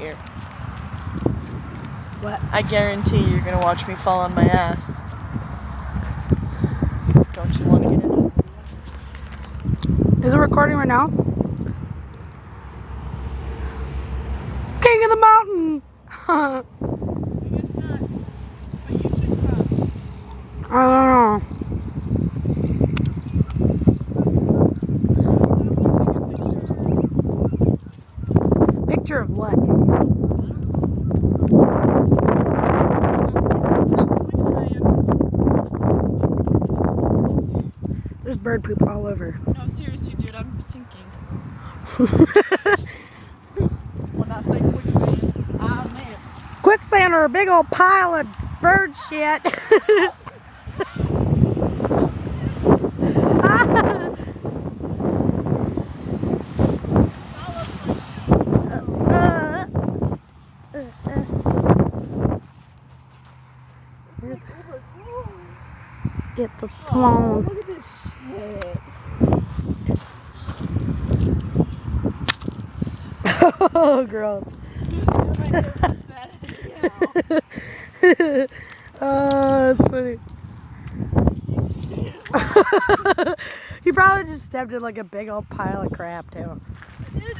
here. What? I guarantee you're gonna watch me fall on my ass. Don't you want to get in? Is it recording right now? King of the mountain! I It's not, but you should come. don't know. Picture of what? There's bird poop all over. No, seriously, dude, I'm sinking. Well, not like quicksand. Ah, man. Quicksand or a big old pile of bird shit. Get the throne. Look at this shit. Oh, gross. Oh, that's funny. You probably just stepped in like a big old pile of crap, too.